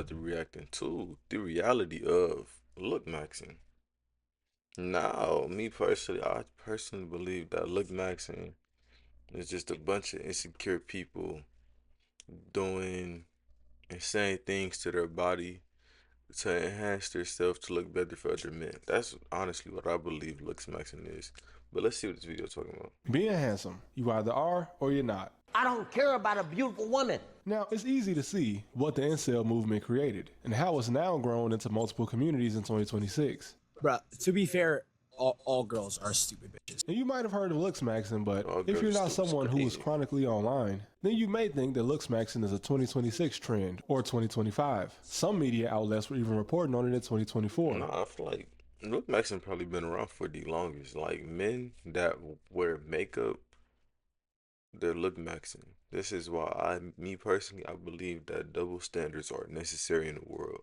about to react into the reality of lookmaxing. Now, me personally, I personally believe that lookmaxing is just a bunch of insecure people doing insane things to their body to enhance themselves to look better for other men. That's honestly what I believe lookmaxing is. But let's see what this video is talking about. Being handsome, you either are or you're not. I don't care about a beautiful woman. Now, it's easy to see what the incel movement created and how it's now grown into multiple communities in 2026. Bruh, to be fair, all girls are stupid bitches. And you might have heard of looksmaxing, but All if you're girls not stupid is someone who is crazy. chronically online, then you may think that looksmaxing is a 2026 trend or 2025. Some media outlets were even reporting on it in 2024. Nah, I feel like lookmaxing probably been around for the longest. Like men that wear makeup, they're lookmaxing. This is why me personally, I believe that double standards are necessary in the world.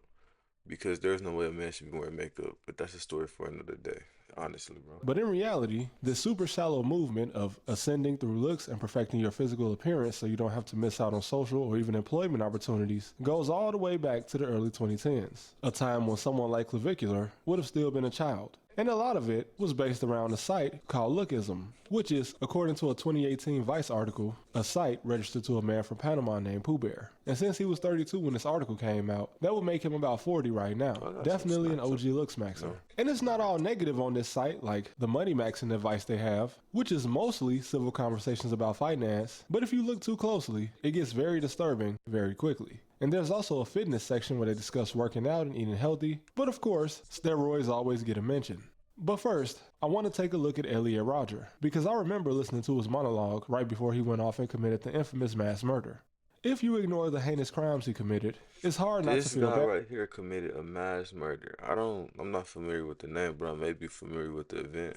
Because there's no way a man should be wearing makeup, but that's a story for another day. Honestly, bro. But in reality, this super shallow movement of ascending through looks and perfecting your physical appearance so you don't have to miss out on social or even employment opportunities goes all the way back to the early 2010s, a time when someone like Clavicular would have still been a child. And a lot of it was based around a site called Lookism, which is, according to a 2018 Vice article, a site registered to a man from Panama named Pooh Bear. And since he was 32 when this article came out, that would make him about 40 right now. Definitely an OG looksmaxer. No. And it's not all negative on this site, like the money maxing advice they have, which is mostly civil conversations about finance. But if you look too closely, it gets very disturbing very quickly. And there's also a fitness section where they discuss working out and eating healthy. But of course, steroids always get a mention. But first, I want to take a look at Elliot Rodger, because I remember listening to his monologue right before he went off and committed the infamous mass murder. If you ignore the heinous crimes he committed, it's hard not This to feel guy bad. right here committed a mass murder. I'm not familiar with the name, but I may be familiar with the event.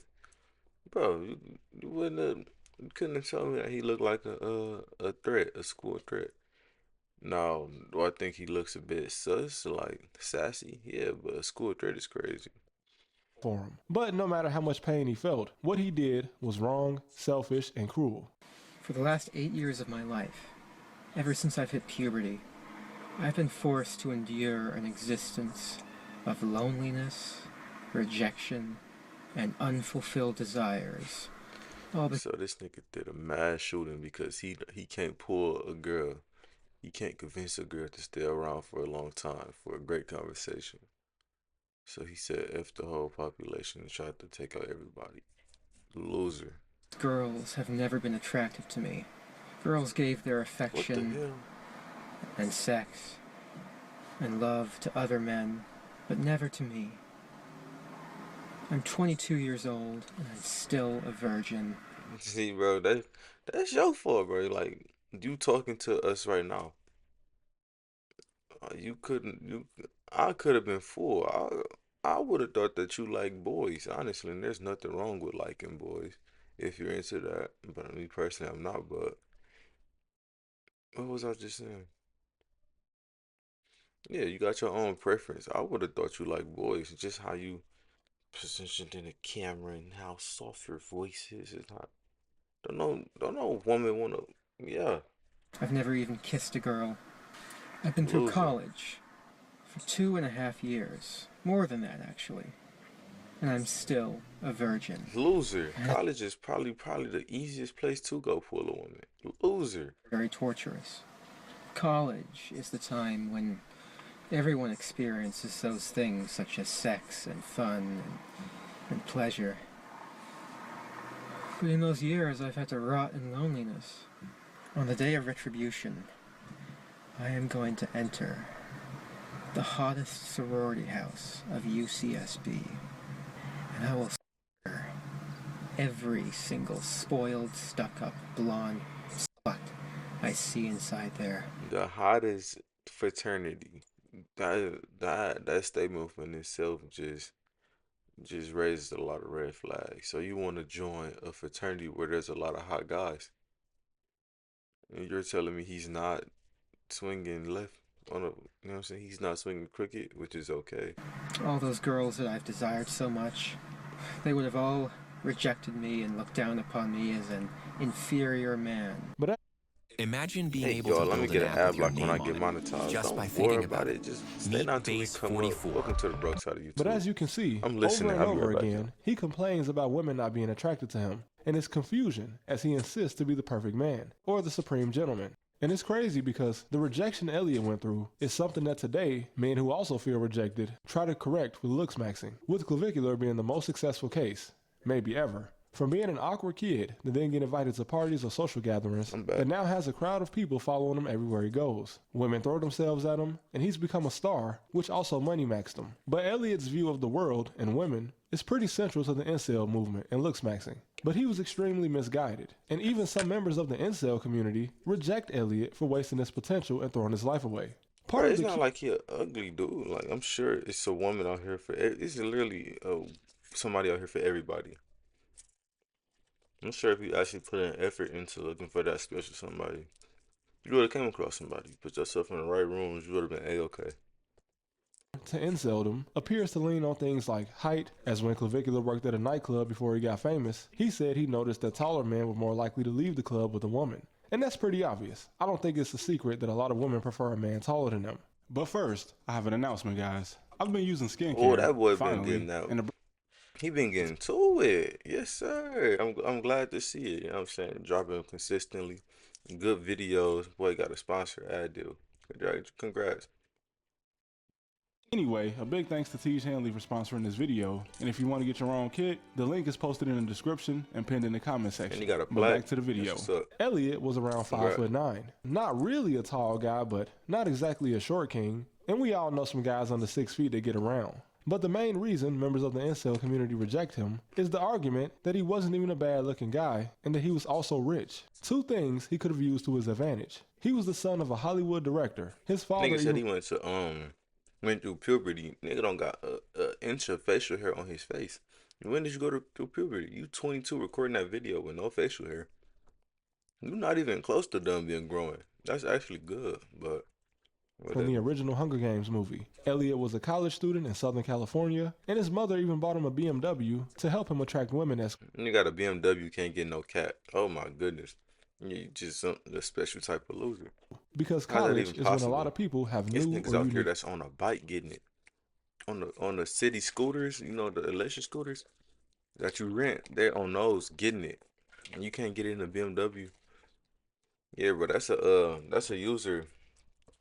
Bro, you wouldn't have, you couldn't have told me that he looked like a threat, a school threat. Now, do I think he looks a bit sus, like sassy? Yeah, but a school threat is crazy. For him. But no matter how much pain he felt, what he did was wrong, selfish, and cruel. For the last 8 years of my life, ever since I've hit puberty, I've been forced to endure an existence of loneliness, rejection, and unfulfilled desires. All So this nigga did a mass shooting because he can't pull a girl. He can't convince a girl to stay around for a long time for a great conversation. So he said F the whole population and tried to take out everybody. Loser. girls have never been attractive to me. Girls gave their What the affection hell? and sex and love to other men, but never to me. I'm 22 years old and I'm still a virgin. See, bro, that's your fault, bro. Like you talking to us right now. You couldn't. I could have been fooled. I would have thought that you like boys, honestly. And there's nothing wrong with liking boys if you're into that. But me personally, I'm not. But what was I just saying? Yeah, you got your own preference. I would have thought you like boys, just how you positioned in the camera and how soft your voice is. It's not. Don't know woman wanna. Yeah, I've never even kissed a girl. I've been through loser. college for 2.5 years. More than that, actually. And I'm still a virgin. Loser. College is probably the easiest place to go pull a woman. Loser. Very torturous. College is the time when everyone experiences those things such as sex and fun and pleasure. But in those years, I've had to rot in loneliness. On the day of retribution, I am going to enter the hottest sorority house of UCSB, and I will her every single spoiled, stuck-up, blonde slut I see inside there. The hottest fraternity. That statement in itself just raises a lot of red flags. So you want to join a fraternity where there's a lot of hot guys, and you're telling me he's not swinging left on a, you know what I'm saying? He's not swinging crooked, which is okay. All those girls that I've desired so much, they would have all rejected me and looked down upon me as an inferior man. But Imagine being Hey able to y'all, let me build an get an app with ad your block when I name on get it, monetized. just by Don't worry thinking about about it. it. Just stay Meet down till we Base come up. 44. Welcome to the broke side of But YouTube. as you can see, I'm over listening. and I'll be over right back, again, he complains about women not being attracted to him, and his confusion as he insists to be the perfect man, or the supreme gentleman. And it's crazy because the rejection Elliot went through is something that today, men who also feel rejected try to correct with Lookmaxing, with clavicular being the most successful case, maybe ever. From being an awkward kid that then get invited to parties or social gatherings, I'm back. that now has a crowd of people following him everywhere he goes. Women throw themselves at him, and he's become a star, which also money maxed him. But Elliot's view of the world and women is pretty central to the incel movement and Looksmaxing. But he was extremely misguided, and even some members of the incel community reject Elliot for wasting his potential and throwing his life away. Bro, Part of it's the not key like he a ugly dude. Like I'm sure it's a woman out here for. It's literally somebody out here for everybody. I'm sure if you actually put an effort into looking for that special somebody, you would have came across somebody. Put yourself in the right rooms, you would have been a-okay. to inceldom appears to lean on things like height, as when Clavicular worked at a nightclub before he got famous, he said he noticed that taller men were more likely to leave the club with a woman. And that's pretty obvious. I don't think it's a secret that a lot of women prefer a man taller than them. But first, I have an announcement, guys. I've been using Oh, skincare, that boy been finally, getting out. and the He been getting to it. Yes, sir. I'm glad to see it. You know what I'm saying? Dropping consistently. Good videos. Boy got a sponsor ad deal. Congrats. Anyway, a big thanks to Tej Hanley for sponsoring this video. And if you want to get your own kit, the link is posted in the description and pinned in the comment section. And he got a But plaque. back to the video. That's what's up. Elliot was around Congrats. 5'9". Not really a tall guy, but not exactly a short king. And we all know some guys under 6 feet that get around. But the main reason members of the incel community reject him is the argument that he wasn't even a bad looking guy and that he was also rich. Two things he could have used to his advantage. He was the son of a Hollywood director. His father Nigga said he even went through puberty. Nigga don't got a inch of facial hair on his face. When did you go through puberty? You 22 recording that video with no facial hair. You're not even close to done being growing. That's actually good, but from the whatever. original Hunger Games movie. Elliot was a college student in Southern California, and his mother even bought him a BMW to help him attract women as You got a BMW, can't get no cat. Oh my goodness. You just a special type of loser. because How's that college even is when a possible? lot of people have It's new niggas or out here unique that's on a bike getting it. On the city scooters, you know, the electric scooters that you rent, they're on those getting it. And you can't get it in a BMW. Yeah, bro, that's a user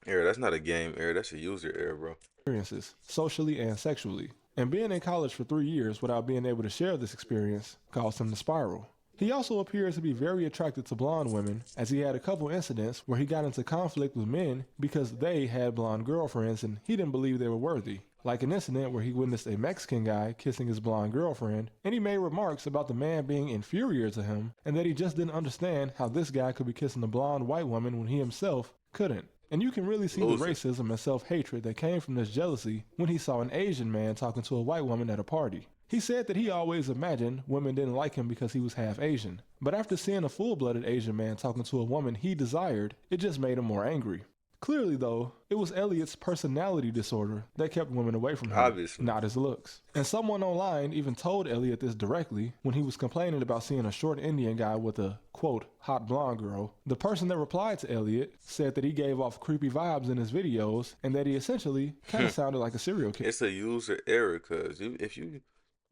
error. That's not a game error, that's a user error, bro. experiences, socially and sexually. And being in college for 3 years without being able to share this experience caused him to spiral. He also appears to be very attracted to blonde women, as he had a couple incidents where he got into conflict with men because they had blonde girlfriends and he didn't believe they were worthy. Like an incident where he witnessed a Mexican guy kissing his blonde girlfriend, and he made remarks about the man being inferior to him and that he just didn't understand how this guy could be kissing a blonde white woman when he himself couldn't. And you can really see the Loser. racism and self-hatred that came from this jealousy when he saw an Asian man talking to a white woman at a party. He said that he always imagined women didn't like him because he was half Asian. But after seeing a full-blooded Asian man talking to a woman he desired, it just made him more angry. Clearly, though, it was Elliot's personality disorder that kept women away from him, Obviously. not his looks. And someone online even told Elliot this directly when he was complaining about seeing a short Indian guy with a, quote, hot blonde girl. The person that replied to Elliot said that he gave off creepy vibes in his videos and that he essentially kind of sounded like a serial killer. It's a user error, cause if you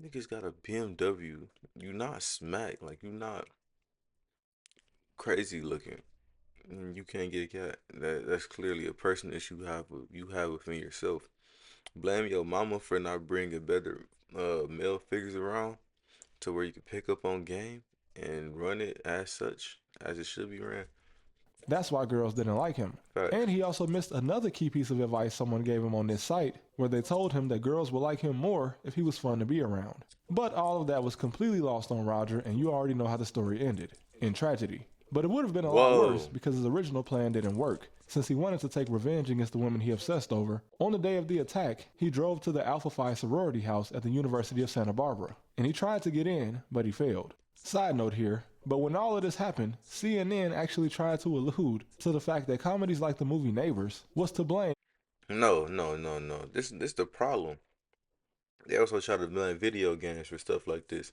niggas got a BMW, you not smack, like you not crazy looking. You can't get a cat. That's clearly a person that you have within yourself. Blame your mama for not bringing better male figures around to where you can pick up on game and run it as such as it should be ran. That's why girls didn't like him. Facts. And he also missed another key piece of advice someone gave him on this site, where they told him that girls would like him more if he was fun to be around. But all of that was completely lost on Roger, and you already know how the story ended, in tragedy. But it would have been a lot Whoa. worse because his original plan didn't work, since he wanted to take revenge against the women he obsessed over. On the day of the attack, he drove to the Alpha Phi sorority house at the University of Santa Barbara, and he tried to get in, but he failed. Side note here, but when all of this happened, CNN actually tried to allude to the fact that comedies like the movie Neighbors was to blame. No. This the problem. They also try to blame video games for stuff like this.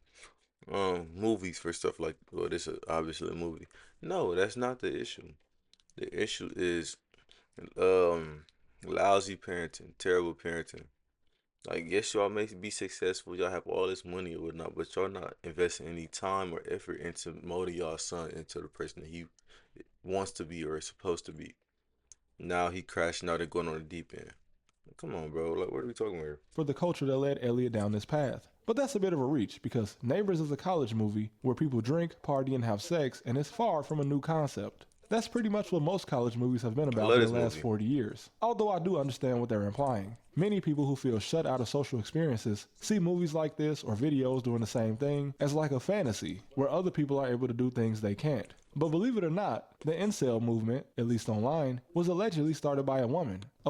Movies for stuff like, well, this is obviously a movie. No, that's not the issue. The issue is um lousy parenting, terrible parenting. Like, yes, y'all may be successful, y'all have all this money or whatnot, but y'all not investing any time or effort into molding y'all son into the person that he wants to be or is supposed to be. Now he crashing out and going on the deep end. Come on, bro. Like, what are we talking about here? For the culture that led Elliot down this path. But that's a bit of a reach because Neighbors is a college movie where people drink, party, and have sex, and it's far from a new concept. That's pretty much what most college movies have been I about love for the this last movie. 40 years. Although I do understand what they're implying. Many people who feel shut out of social experiences see movies like this or videos doing the same thing as like a fantasy where other people are able to do things they can't. But believe it or not, the incel movement, at least online, was allegedly started by a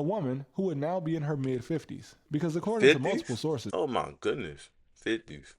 woman who would now be in her mid 50s. Because according to multiple 50s? sources, Oh my goodness. 50s.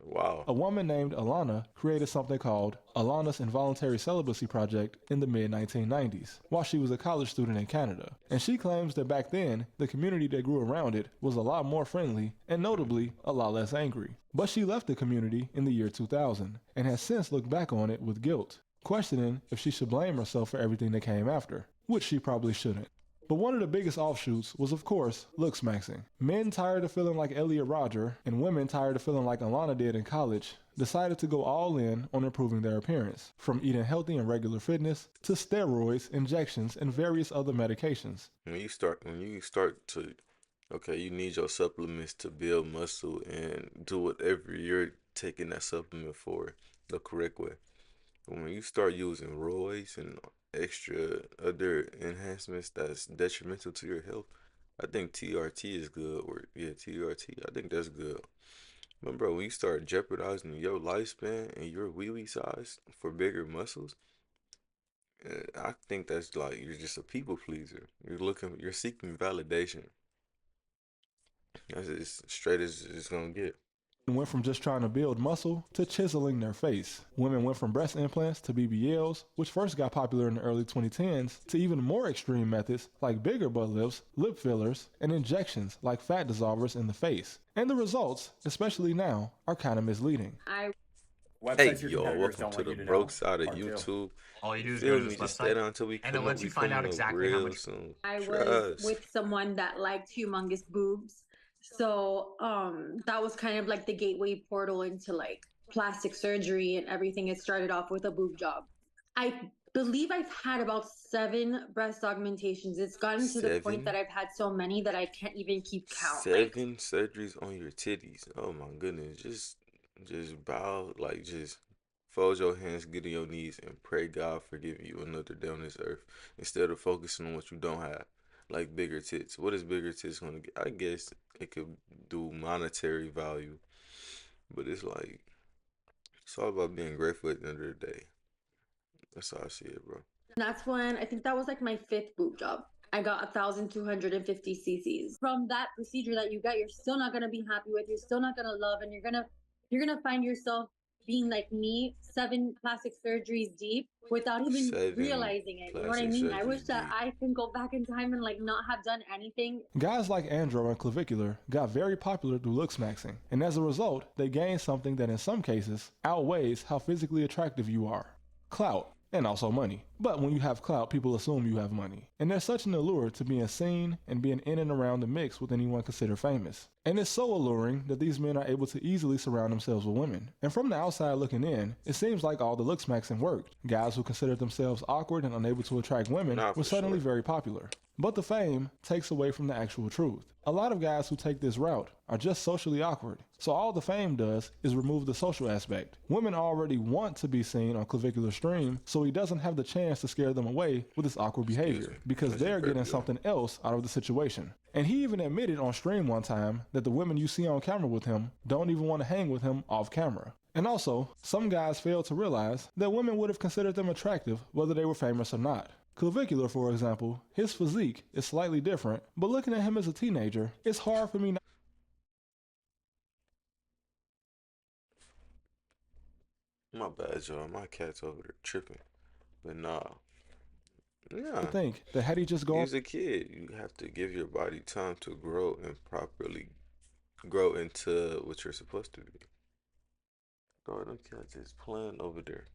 Wow. a woman named Alana created something called Alana's Involuntary Celibacy Project in the mid 1990s while she was a college student in Canada. And she claims that back then, the community that grew around it was a lot more friendly and notably a lot less angry. But she left the community in the year 2000 and has since looked back on it with guilt, questioning if she should blame herself for everything that came after, which she probably shouldn't. But one of the biggest offshoots was, of course, Lookmaxing. Men tired of feeling like Elliot Rodger and women tired of feeling like Alana did in college decided to go all in on improving their appearance, from eating healthy and regular fitness to steroids, injections, and various other medications. When you start to, okay, you need your supplements to build muscle and do whatever you're taking that supplement for the correct way. But when you start using roids and extra other enhancements that's detrimental to your health, I think TRT is good. Or yeah, TRT. I think that's good. But bro, when you start jeopardizing your lifespan and your wee wee size for bigger muscles, I think that's like you're just a people pleaser. You're seeking validation. That's as straight as it's gonna get. And went from just trying to build muscle to chiseling their face. Women went from breast implants to BBLs, which first got popular in the early 2010s, to even more extreme methods like bigger butt lifts, lip fillers, and injections like fat dissolvers in the face. And the results, especially now, are kind of misleading. Hey Websites your y'all, competitors welcome don't to want the you to broke know. side of Part two. YouTube. All you You do is go feel to me? this Just stay website, down until we and it come up. lets We you find coming out up exactly how real much. soon. I was Trust. with someone that liked humongous boobs. So that was kind of like the gateway portal into like plastic surgery and everything. It started off with a boob job. I believe I've had about 7 breast augmentations. It's gotten to the point that Seven? I've had so many that I can't even keep count. Like, 7 surgeries on your titties. Oh my goodness. Just bow, like just fold your hands, get on your knees, and pray God forgive you another day on this earth. Instead of focusing on what you don't have. Like bigger tits. What is bigger tits gonna get? I guess it could do monetary value. But it's all about being grateful at the end of the day. That's how I see it, bro. that's when I think that was like my 5th boob job. I got 1,250 cc's. From that procedure that you get, you're still not gonna be happy with. You're still not gonna love, and you're gonna find yourself being like me, 7 plastic surgeries deep without even 7 realizing it. You know what I plastic mean? I wish surgeries that deep. I can go back in time and like not have done anything. Guys like Andro and Clavicular got very popular through Looksmaxing, and as a result, they gained something that in some cases outweighs how physically attractive you are: clout, and also money. But when you have clout, people assume you have money. And there's such an allure to being seen and being in and around the mix with anyone considered famous. And it's so alluring that these men are able to easily surround themselves with women. And from the outside looking in, it seems like all the Looksmaxing worked. Guys who considered themselves awkward and unable to attract women Nah, were for suddenly sure. very popular. But the fame takes away from the actual truth. A lot of guys who take this route are just socially awkward. So all the fame does is remove the social aspect. Women already want to be seen on Clavicular Stream, so he doesn't have the chance to scare them away with his awkward Excuse behavior me. because That's your they're getting baby, though. something else out of the situation. And he even admitted on stream one time that the women you see on camera with him don't even want to hang with him off camera. And also, some guys fail to realize that women would have considered them attractive whether they were famous or not. Clavicular, for example, his physique is slightly different, but looking at him as a teenager, it's hard for me not My bad, y'all. My cat's over there tripping. But nah. to Yeah. think that had he just gone He's a kid. You have to give your body time to grow and properly grow into what you're supposed to be. God, them cats is playing over there.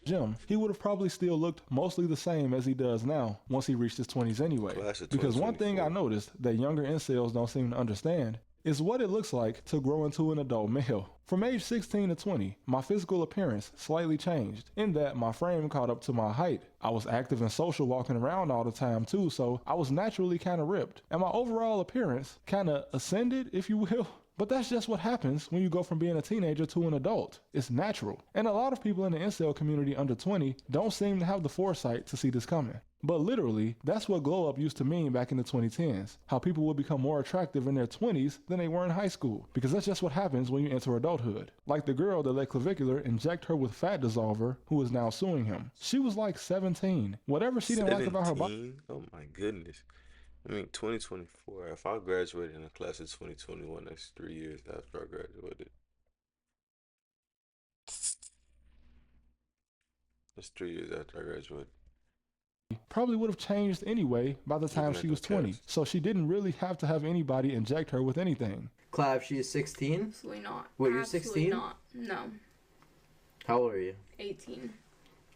gym, he would have probably still looked mostly the same as he does now once he reached his 20s anyway. Class of Because one thing I 2024. noticed that younger incels don't seem to understand is what it looks like to grow into an adult male. From age 16 to 20, my physical appearance slightly changed, in that my frame caught up to my height. I was active and social walking around all the time too, so I was naturally kind of ripped. And my overall appearance kind of ascended, if you will. But that's just what happens when you go from being a teenager to an adult. It's natural. And a lot of people in the incel community under 20 don't seem to have the foresight to see this coming. But literally, that's what glow up used to mean back in the 2010s. How people would become more attractive in their 20s than they were in high school. Because that's just what happens when you enter adulthood. Like the girl that let Clavicular inject her with fat dissolver, who is now suing him. She was like 17. Whatever she didn't like about her body. 17? Oh my goodness. I mean, 2024. If I graduated in the class of 2021, that's 3 years after I graduated. That's 3 years after I graduated. Probably would have changed anyway by the time Looking at she was them 20. tabs. So she didn't really have to have anybody inject her with anything. Clav, she is 16? Absolutely not. Wait, you're Absolutely 16? not. No. How old are you? 18.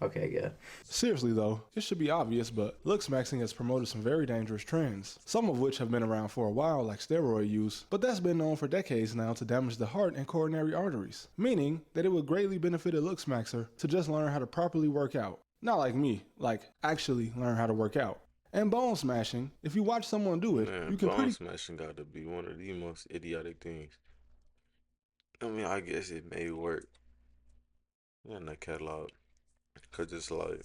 Okay, good. Seriously though, it should be obvious, but Lookmaxing has promoted some very dangerous trends, some of which have been around for a while like steroid use, but that's been known for decades now to damage the heart and coronary arteries, meaning that it would greatly benefit a Lookmaxer to just learn how to properly work out. Not like me, like actually learn how to work out. And bone smashing, if you watch someone do it, Man, you can bone smashing got to be one of the most idiotic things. I mean, I guess it may work in the catalog. Because it's like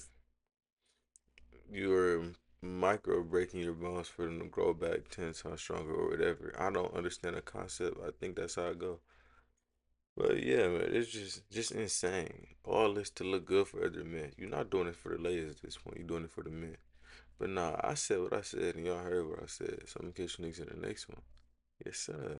you're micro breaking your bones for them to grow back 10 times stronger or whatever. I don't understand the concept. I think that's how it go. But yeah, man, it's just insane. All this to look good for other men. You're not doing it for the ladies at this point. You're doing it for the men. But nah, I said what I said, and y'all heard what I said. So I'm gonna catch you niggas in the next one. Yes, sir.